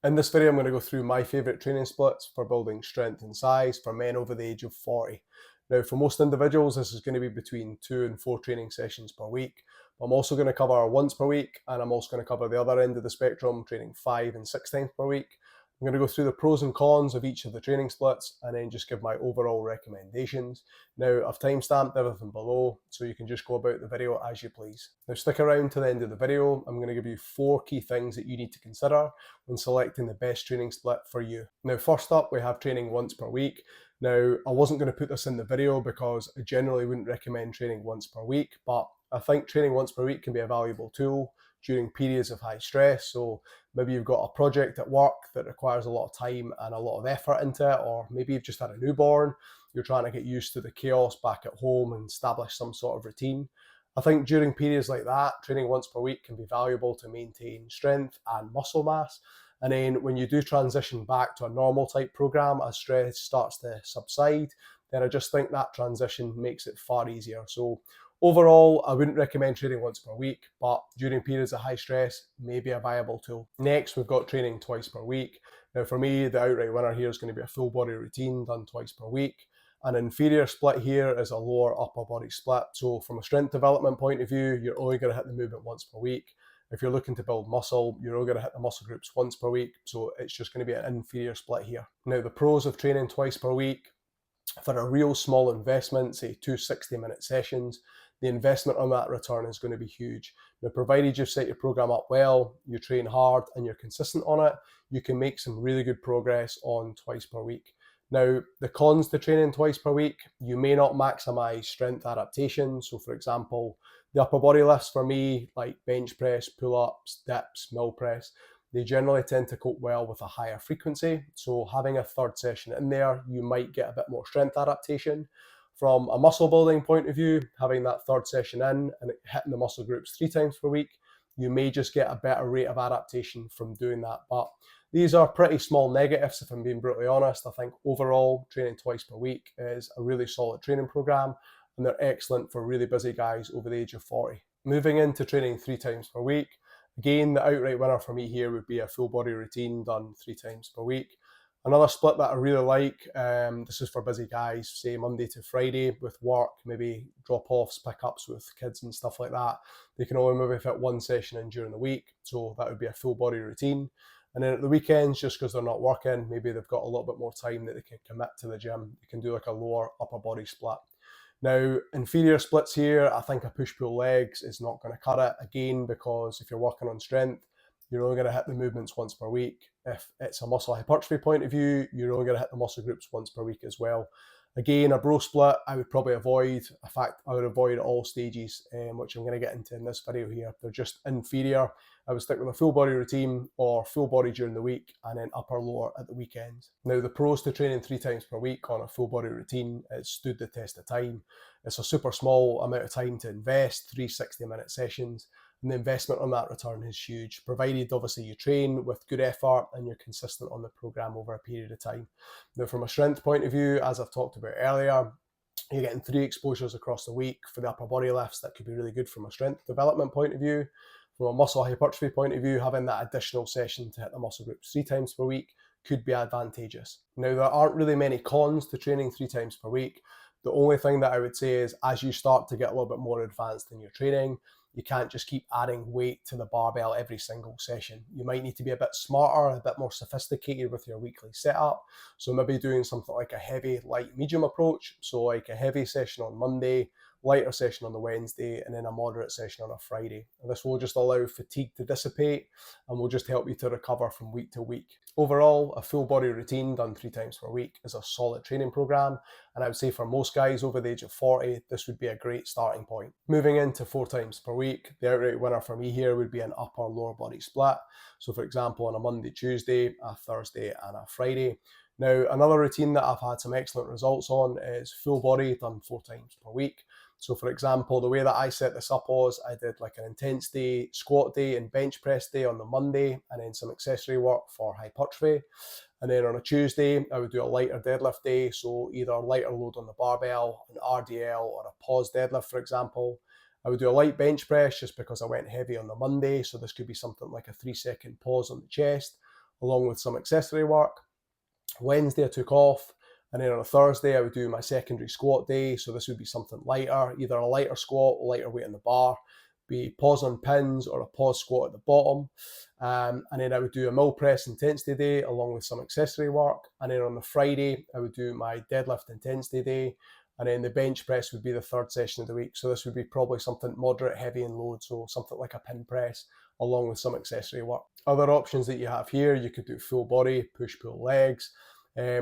In this video, I'm going to go through my favourite training splits for building strength and size for men over the age of 40. Now, for most individuals, this is going to be between 2 and 4 training sessions per week. But I'm also going to cover once per week, and I'm also going to cover the other end of the spectrum, training 5 and 6 times per week. I'm going to go through the pros and cons of each of the training splits and then just give my overall recommendations. Now, I've timestamped everything below, so you can just go about the video as you please. Now, stick around to the end of the video. I'm going to give you 4 key things that you need to consider when selecting the best training split for you. Now, first up, we have training once per week. Now, I wasn't going to put this in the video because I generally wouldn't recommend training once per week, but I think training once per week can be a valuable tool during periods of high stress. So maybe you've got a project at work that requires a lot of time and a lot of effort into it, or maybe you've just had a newborn, you're trying to get used to the chaos back at home and establish some sort of routine. I think during periods like that, training once per week can be valuable to maintain strength and muscle mass. And then when you do transition back to a normal type program as stress starts to subside, then I just think that transition makes it far easier. So overall, I wouldn't recommend training once per week, but during periods of high stress, maybe a viable tool. Next, we've got training twice per week. Now for me, the outright winner here is going to be a full body routine done twice per week. An inferior split here is a lower upper body split. So from a strength development point of view, you're only going to hit the movement once per week. If you're looking to build muscle, you're only going to hit the muscle groups once per week. So it's just going to be an inferior split here. Now, the pros of training twice per week: for a real small investment, say 2 60-minute sessions, the investment on that return is going to be huge. Now, provided you've set your program up well, you train hard and you're consistent on it, you can make some really good progress on twice per week. Now, the cons to training twice per week: you may not maximize strength adaptation. So for example, the upper body lifts for me, like bench press, pull-ups, dips, mill press, they generally tend to cope well with a higher frequency. So having a third session in there, you might get a bit more strength adaptation. From a muscle building point of view, having that third session in and hitting the muscle groups 3 times per week, you may just get a better rate of adaptation from doing that. But these are pretty small negatives, if I'm being brutally honest. I think overall, training twice per week is a really solid training program, and they're excellent for really busy guys over the age of 40. Moving into training 3 times per week, again, the outright winner for me here would be a full body routine done 3 times per week. Another split that I really like, this is for busy guys, say Monday to Friday with work, maybe drop-offs, pickups with kids and stuff like that. They can only maybe fit 1 session in during the week, so that would be a full body routine. And then at the weekends, just because they're not working, maybe they've got a little bit more time that they can commit to the gym, you can do like a lower upper body split. Now, inferior splits here, I think a push-pull legs is not going to cut it, again, because if you're working on strength, you're only going to hit the movements once per week. If it's a muscle hypertrophy point of view, you're only going to hit the muscle groups once per week as well. Again, a bro split, I would probably avoid. In fact, I would avoid all stages, which I'm going to get into in this video here. They're just inferior. I would stick with a full body routine or full body during the week and then upper lower at the weekends. Now, the pros to training 3 times per week on a full body routine, it's stood the test of time. It's a super small amount of time to invest, 3 60-minute sessions, and the investment on that return is huge, provided obviously you train with good effort and you're consistent on the program over a period of time. Now, from a strength point of view, as I've talked about earlier, you're getting 3 exposures across the week for the upper body lifts. That could be really good from a strength development point of view. From a muscle hypertrophy point of view, having that additional session to hit the muscle groups 3 times per week could be advantageous. Now, there aren't really many cons to training 3 times per week. The only thing that I would say is, as you start to get a little bit more advanced in your training, you can't just keep adding weight to the barbell every single session. You might need to be a bit smarter, a bit more sophisticated with your weekly setup. So maybe doing something like a heavy, light, medium approach. So like a heavy session on Monday, lighter session on the Wednesday, and then a moderate session on a Friday. And this will just allow fatigue to dissipate and will just help you to recover from week to week. Overall, a full body routine done 3 times per week is a solid training program. And I would say for most guys over the age of 40, this would be a great starting point. Moving into 4 times per week, the outright winner for me here would be an upper lower body split. So for example, on a Monday, Tuesday, a Thursday, and a Friday. Now, another routine that I've had some excellent results on is full body done 4 times per week. So for example, the way that I set this up was I did like an intense day, squat day and bench press day on the Monday, and then some accessory work for hypertrophy. And then on a Tuesday, I would do a lighter deadlift day. So either a lighter load on the barbell, an RDL, or a pause deadlift, for example. I would do a light bench press just because I went heavy on the Monday. So this could be something like a 3-second pause on the chest, along with some accessory work. Wednesday I took off, and then on a Thursday I would do my secondary squat day. So this would be something lighter, either a lighter squat, lighter weight on the bar, be pause on pins or a pause squat at the bottom. And then I would do a mill press intensity day along with some accessory work. And then on the Friday I would do my deadlift intensity day. And then the bench press would be the third session of the week. So this would be probably something moderate, heavy and load. So something like a pin press along with some accessory work. Other options that you have here, you could do full body, push-pull legs,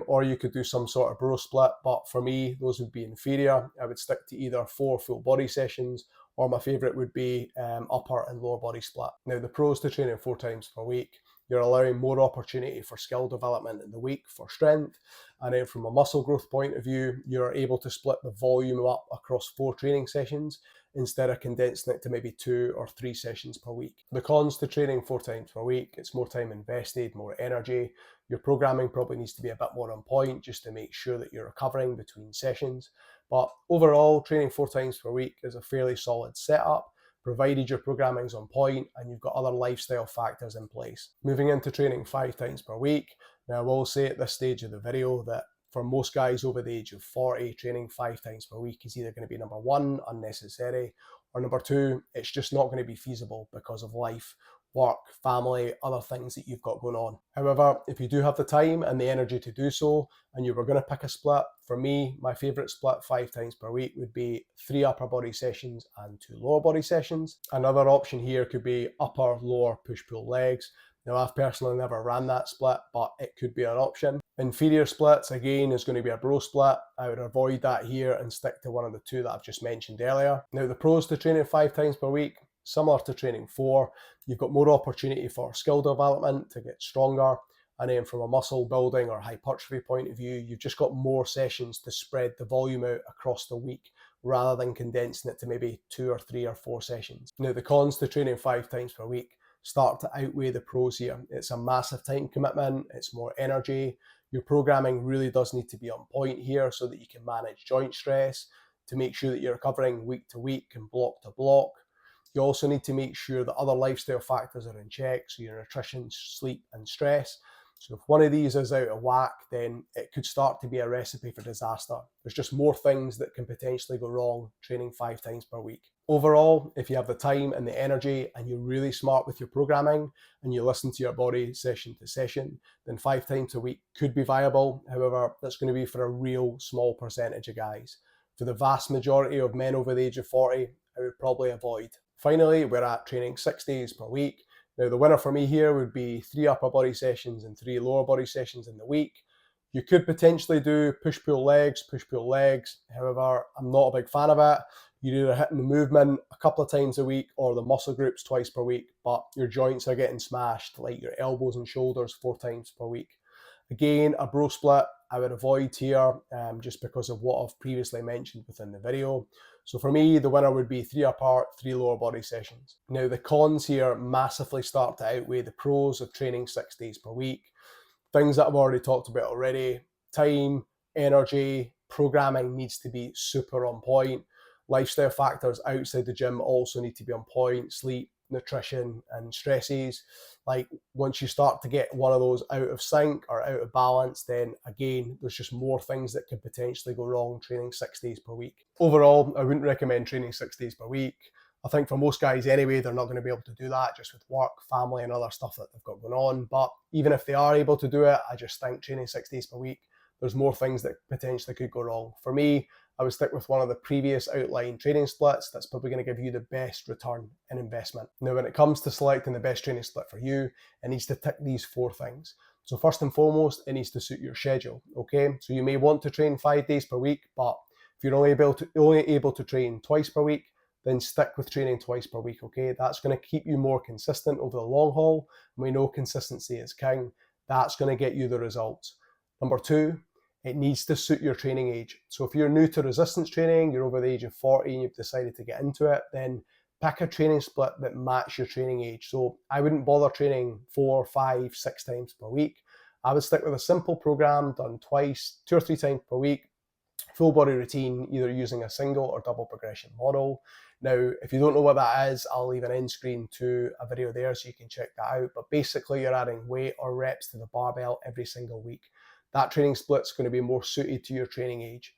or you could do some sort of bro split. But for me, those would be inferior. I would stick to either 4 full body sessions, or my favorite would be upper and lower body split. Now, the pros to training 4 times per week: you're allowing more opportunity for skill development in the week for strength. And then from a muscle growth point of view, you're able to split the volume up across 4 training sessions instead of condensing it to maybe 2 or 3 sessions per week. The cons to training 4 times per week: it's more time invested, more energy. Your programming probably needs to be a bit more on point just to make sure that you're recovering between sessions. But overall, training 4 times per week is a fairly solid setup, provided your programming's on point and you've got other lifestyle factors in place. Moving into training 5 times per week. Now, I will say at this stage of the video that for most guys over the age of 40, training 5 times per week is either going to be number 1, unnecessary, or number 2, it's just not going to be feasible because of life, work, family, other things that you've got going on. However, if you do have the time and the energy to do so, and you were going to pick a split, for me, my favorite split 5 times per week would be 3 upper body sessions and 2 lower body sessions. Another option here could be upper, lower, push-pull legs. Now, I've personally never ran that split, but it could be an option. Inferior splits, again, is going to be a bro split. I would avoid that here and stick to one of the 2 that I've just mentioned earlier. Now, the pros to training 5 times per week: similar to training 4, you've got more opportunity for skill development to get stronger. And then from a muscle building or hypertrophy point of view, you've just got more sessions to spread the volume out across the week rather than condensing it to maybe 2 or 3 or 4 sessions. Now, the cons to training 5 times per week start to outweigh the pros here. It's a massive time commitment, it's more energy. Your programming really does need to be on point here so that you can manage joint stress, to make sure that you're recovering week to week and block to block. You also need to make sure that other lifestyle factors are in check, so your nutrition, sleep and stress. So if one of these is out of whack, then it could start to be a recipe for disaster. There's just more things that can potentially go wrong training 5 times per week. Overall, if you have the time and the energy and you're really smart with your programming and you listen to your body session to session, then 5 times a week could be viable. However, that's going to be for a real small percentage of guys. For the vast majority of men over the age of 40, I would probably avoid. Finally, we're at training 6 days per week. Now, the winner for me here would be 3 upper body sessions and 3 lower body sessions in the week. You could potentially do push-pull legs. However, I'm not a big fan of it. You're either hitting the movement a couple of times a week or the muscle groups twice per week, but your joints are getting smashed, like your elbows and shoulders 4 times per week. Again, a bro split I would avoid here just because of what I've previously mentioned within the video. So for me, the winner would be 3 upper, 3 lower body sessions. Now, the cons here massively start to outweigh the pros of training 6 days per week. Things that I've already talked about already: time, energy, programming needs to be super on point. Lifestyle factors outside the gym also need to be on point: sleep, nutrition and stresses. Like, once you start to get one of those out of sync or out of balance, then again, there's just more things that could potentially go wrong training 6 days per week. Overall, I wouldn't recommend training 6 days per week. I think for most guys anyway, they're not going to be able to do that just with work, family and other stuff that they've got going on. But even if they are able to do it, I just think training 6 days per week, there's more things that potentially could go wrong. For me, I would stick with one of the previous outlined training splits. That's probably going to give you the best return in investment. Now, when it comes to selecting the best training split for you, it needs to tick these 4 things. So first and foremost, it needs to suit your schedule, okay? So you may want to train 5 days per week, but if you're only able to train twice per week, then stick with training twice per week, okay? That's going to keep you more consistent over the long haul. We know consistency is king. That's going to get you the results. Number 2, it needs to suit your training age. So if you're new to resistance training, you're over the age of 40 and you've decided to get into it, then pick a training split that matches your training age. So I wouldn't bother training 4, 5, 6 times per week. I would stick with a simple program done twice, 2 or 3 times per week, full body routine, either using a single or double progression model. Now, if you don't know what that is, I'll leave an end screen to a video there so you can check that out. But basically, you're adding weight or reps to the barbell every single week. That training split's going to be more suited to your training age.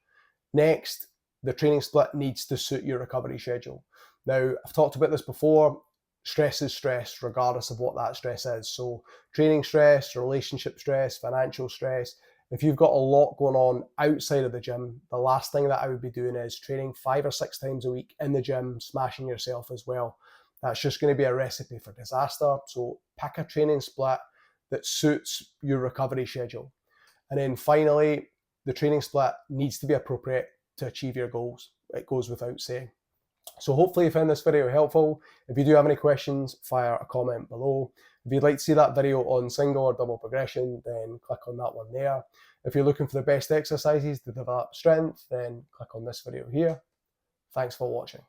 Next, the training split needs to suit your recovery schedule. Now, I've talked about this before. Stress is stress, regardless of what that stress is. So, training stress, relationship stress, financial stress. If you've got a lot going on outside of the gym, the last thing that I would be doing is training 5 or 6 times a week in the gym, smashing yourself as well. That's just going to be a recipe for disaster. So, pick a training split that suits your recovery schedule. And then finally, the training split needs to be appropriate to achieve your goals. It goes without saying. So hopefully you found this video helpful. If you do have any questions, fire a comment below. If you'd like to see that video on single or double progression, then click on that one there. If you're looking for the best exercises to develop strength, then click on this video here. Thanks for watching.